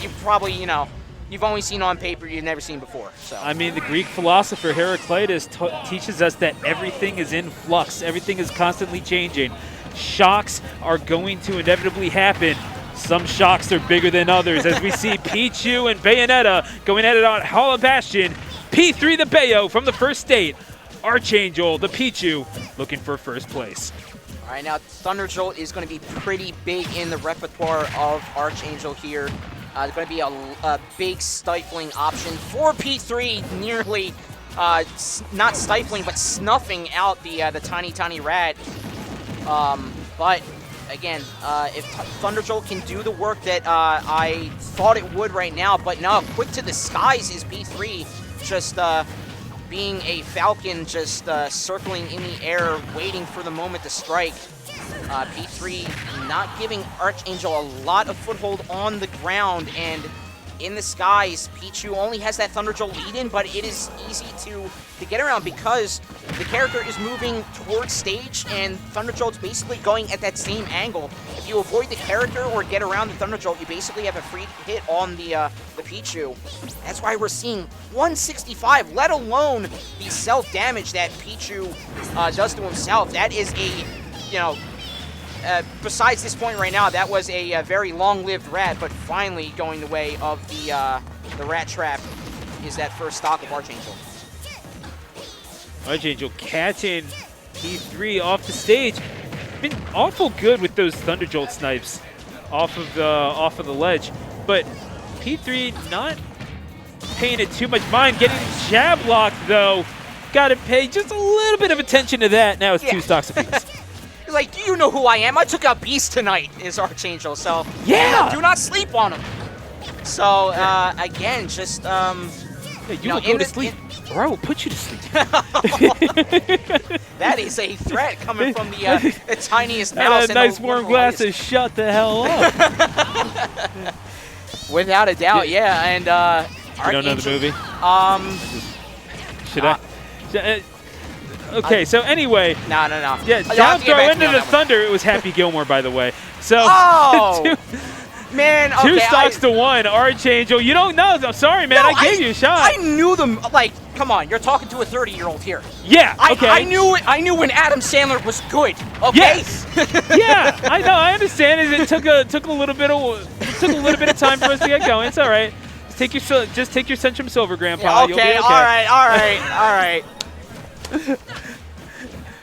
you've probably, you've only seen on paper you've never seen before. So I mean, the Greek philosopher Heraclitus teaches us that everything is in flux. Everything is constantly changing. Shocks are going to inevitably happen. Some shocks are bigger than others, as we see Pichu and Bayonetta going at it on Hollow Bastion. P3 the Bayo from the first state. Archangel, the Pichu, looking for first place. All right, now Thunder Jolt is going to be pretty big in the repertoire of Archangel here. There's going to be a big stifling option for P3, nearly not stifling, but snuffing out the tiny rat. But again, if Thunder Jolt can do the work that I thought it would right now, but no, quick to the skies is P3, just being a falcon, just circling in the air, waiting for the moment to strike. P3 not giving Archangel a lot of foothold on the ground, and in the skies, Pichu only has that Thunder Jolt lead in, but it is easy to get around because the character is moving towards stage and Thunder Jolt's basically going at that same angle. If you avoid the character or get around the Thunder Jolt, you basically have a free hit on the Pichu. That's why we're seeing 165, let alone the self-damage that Pichu does to himself. That is a, besides this point right now, that was a very long-lived rat, but finally going the way of the rat trap is that first stock of Archangel. Archangel catching P3 off the stage. Been awful good with those Thunder Jolt snipes off of the ledge, but P3 not paying it too much mind. Getting jab locked though. Got to pay just a little bit of attention to that. Now it's 2 stocks apiece. Like, do you know who I am? I took out Beast tonight, is Archangel, so yeah, do not sleep on him. So, again, just, you will go to sleep, or I will put you to sleep. That is a threat coming from the tiniest mouse. A nice warm glass of shut the hell up. Without a doubt, yeah, and, you don't know the movie? Should I? Okay, so anyway. No. Yeah, down throw into the Thunder. It was Happy Gilmore, by the way. So, man, okay, 2 stocks to 1. Archangel, you don't know. I'm sorry, man. No, I gave you a shot. I knew them. Like, come on, you're talking to a 30-year-old here. Yeah, okay. I knew when Adam Sandler was good. Okay. Yes. Yeah, I know. I understand. It took a little bit of time for us to get going. It's all right. Just take your Centrum Silver, Grandpa. Yeah, okay. You'll be okay. All right.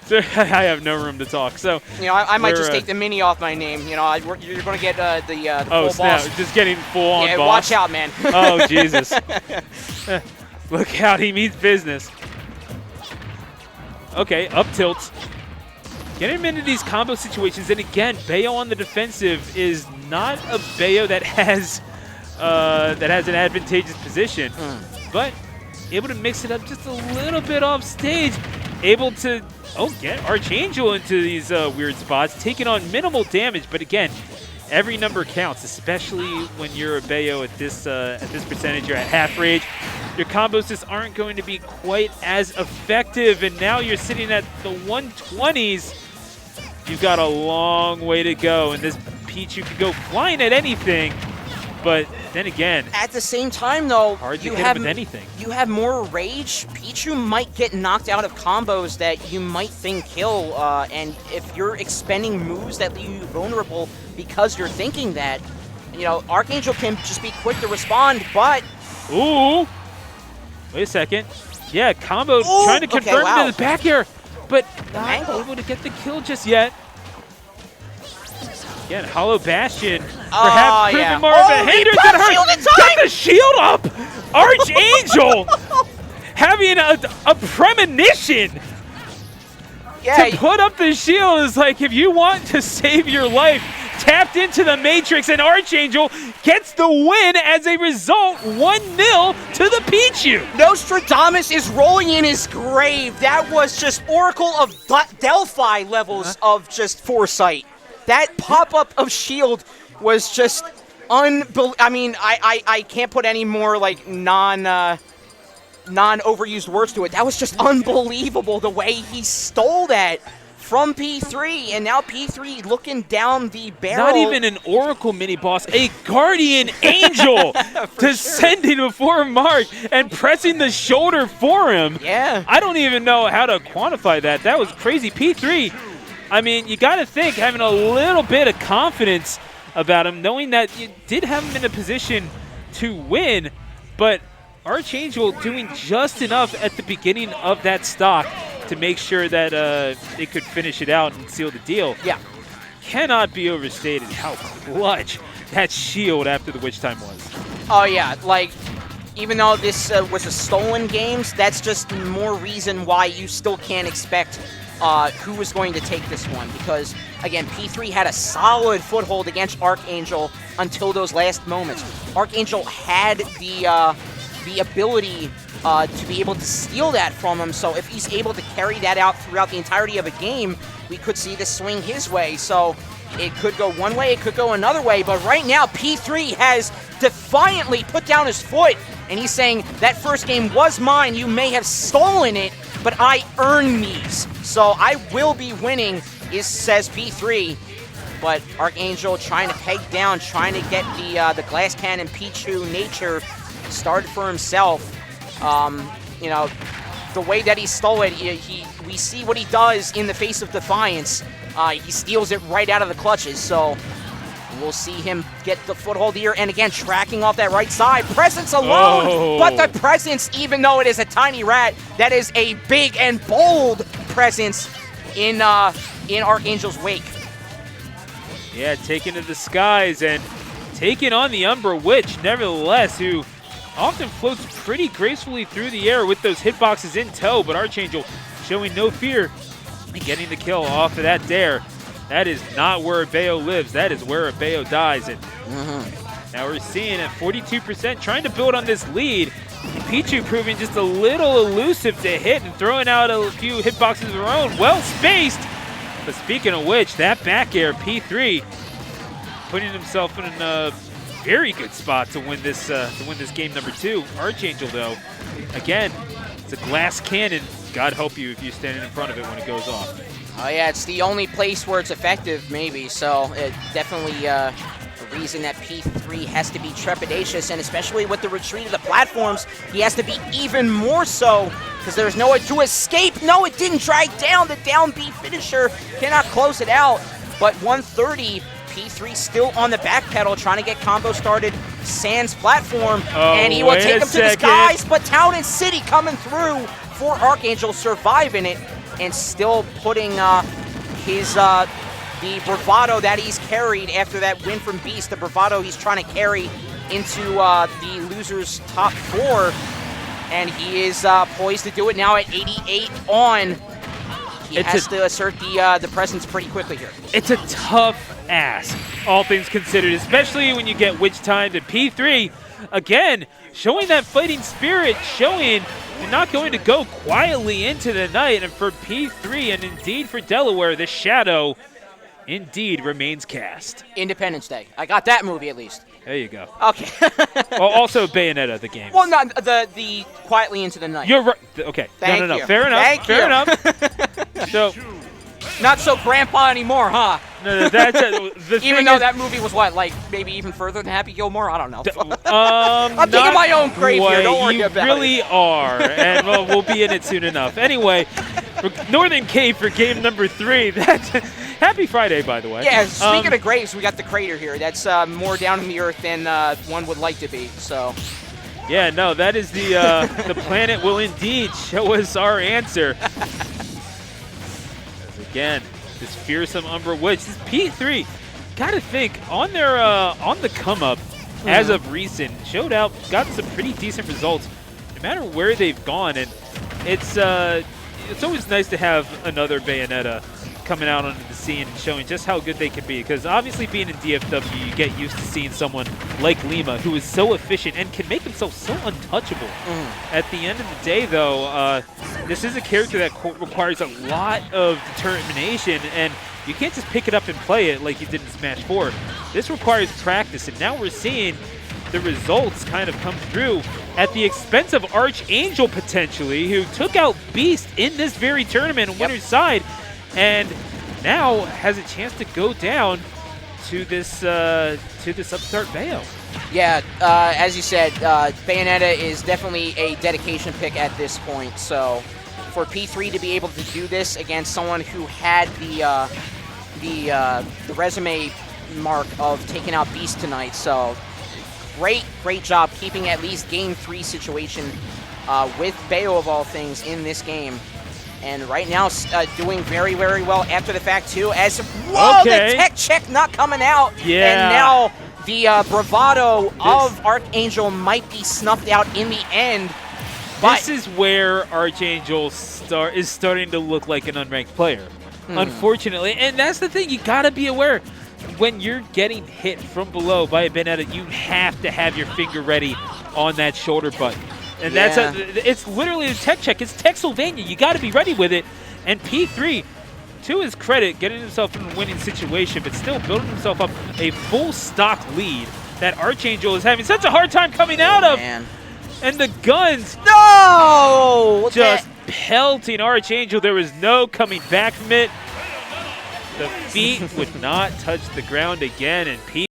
So I have no room to talk. So I might just take the mini off my name. You're going to get the full snap. boss. Just getting full on boss. Watch out, man. Oh Jesus! Look out, he means business. Okay, up tilts. Getting him into these combo situations, and again, Bayo on the defensive is not a Bayo that has an advantageous position, but able to mix it up just a little bit off stage, able to get Archangel into these weird spots, taking on minimal damage, but again, every number counts, especially when you're a Bayo at this percentage. You're at half rage. Your combos just aren't going to be quite as effective, and now you're sitting at the 120s. You've got a long way to go, and this Pichu could go flying at anything. But then again, at the same time, though, hard to hit with anything. You have more rage. Pichu might get knocked out of combos that you might think kill, and if you're expending moves that leave you vulnerable because you're thinking that, Archangel can just be quick to respond. But ooh, wait a second, yeah, combo trying to confirm into the back air, but not able to get the kill just yet. Again, Hollow Bastion, perhaps proving more of a hindrance than her. Got the shield up! Archangel having a premonition to put up the shield is like, if you want to save your life, tapped into the Matrix, and Archangel gets the win as a result, 1-0 to the Pichu. Nostradamus is rolling in his grave. That was just Oracle of Delphi levels of just foresight. That pop-up of shield was just unbelievable. I mean, I can't put any more like non-overused words to it. That was just unbelievable the way he stole that from P3, and now P3 looking down the barrel. Not even an Oracle mini-boss, a Guardian Angel descending before Mark and pressing the shoulder for him. Yeah. I don't even know how to quantify that. That was crazy. P3, I mean, you got to think having a little bit of confidence about him, knowing that you did have him in a position to win, but Archangel doing just enough at the beginning of that stock to make sure that they could finish it out and seal the deal. Yeah. Cannot be overstated how clutch that shield after the Witch Time was. Oh, yeah. Like, even though this was a stolen game, that's just more reason why you still can't expect who was going to take this one. Because, again, P3 had a solid foothold against Archangel until those last moments. Archangel had the ability to be able to steal that from him. So if he's able to carry that out throughout the entirety of a game, we could see this swing his way. So it could go one way, it could go another way. But right now, P3 has defiantly put down his foot, and he's saying, that first game was mine. You may have stolen it, but I earned these. So I will be winning, says P3. But Archangel trying to peg down, trying to get the Glass Cannon Pichu nature started for himself. You know, the way that he stole it, we see what he does in the face of Defiance. He steals it right out of the clutches, so we'll see him get the foothold here. And again, tracking off that right side. Presence alone, but the Presence, even though it is a tiny rat, that is a big and bold presence in Archangel's wake. Yeah, taking to the skies and taking on the Umbra Witch, nevertheless, who often floats pretty gracefully through the air with those hitboxes in tow, but Archangel showing no fear and getting the kill off of that dare. That is not where a Bayo lives. That is where a Bayo dies. And now we're seeing at 42%, trying to build on this lead. Pichu proving just a little elusive to hit and throwing out a few hitboxes of her own. Well spaced. But speaking of which, that back air, P3, putting himself in a very good spot to win this game number 2. Archangel, though, again, it's a glass cannon. God help you if you're standing in front of it when it goes off. Oh yeah, it's the only place where it's effective, maybe. So it definitely a reason that P3 has to be trepidatious, and especially with the retreat of the platforms, he has to be even more so, because there's nowhere to escape. No, it didn't drag down. The down B finisher cannot close it out. But 130, P3 still on the back pedal, trying to get combo started. Sans platform, and he will take him to the skies. But Town and City coming through for Archangel, surviving it, and still putting the bravado that he's carried after that win from Beast, the bravado he's trying to carry into the loser's top 4. And he is poised to do it now at 88 on. He has to assert the presence pretty quickly here. It's a tough ask, all things considered, especially when you get Witch Time to P3. Again, showing that fighting spirit, showing you're not going to go quietly into the night. And for P3, and indeed for Delaware, the shadow indeed remains cast. Independence Day. I got that movie at least. There you go. Okay. Well, also Bayonetta, the game. Well, not the Quietly Into the Night. You're right. Okay. Thank No. you. Fair enough. Thank Fair you. enough. So, not so grandpa anymore, huh? no, that's even though that movie was what, like maybe even further than Happy Gilmore? I don't know. I'm digging my own grave here. Don't worry about it. You really are, and we'll be in it soon enough. Anyway, Northern Cape for game number 3. That's happy Friday, by the way. Yeah. Speaking of graves, we got the crater here. That's more down in the earth than one would like to be. So. Yeah, no, that is the planet will indeed show us our answer. Again, this fearsome Umbra Witch, this P3, gotta think on their on the come up as of recent, showed out, got some pretty decent results, no matter where they've gone, and it's always nice to have another Bayonetta coming out onto the scene and showing just how good they can be, because obviously being in DFW, you get used to seeing someone like Lima who is so efficient and can make himself so untouchable. At the end of the day, though, this is a character that requires a lot of determination, and you can't just pick it up and play it like you did in Smash 4. This requires practice, and now we're seeing the results kind of come through at the expense of Archangel, potentially, who took out Beast in this very tournament on winner's side. and now has a chance to go down to this upstart Bayo. Yeah, as you said, Bayonetta is definitely a dedication pick at this point. So for P3 to be able to do this against someone who had the resume mark of taking out Beast tonight, so great job keeping at least Game 3 situation with Bayo of all things in this game. And right now, doing very, very well after the fact, too, as, whoa, the tech check not coming out. Yeah. And now the bravado of Archangel might be snuffed out in the end. But This is where Archangel is starting to look like an unranked player, unfortunately. And that's the thing, you gotta be aware. When you're getting hit from below by a Bayonetta, you have to have your finger ready on that shoulder button. And it's literally a tech check. It's Techsylvania. You got to be ready with it. And P3, to his credit, getting himself in a winning situation, but still building himself up a full stock lead that Archangel is having such a hard time coming out of. Man. And the guns just pelting Archangel. There was no coming back from it. The feet would not touch the ground again, and P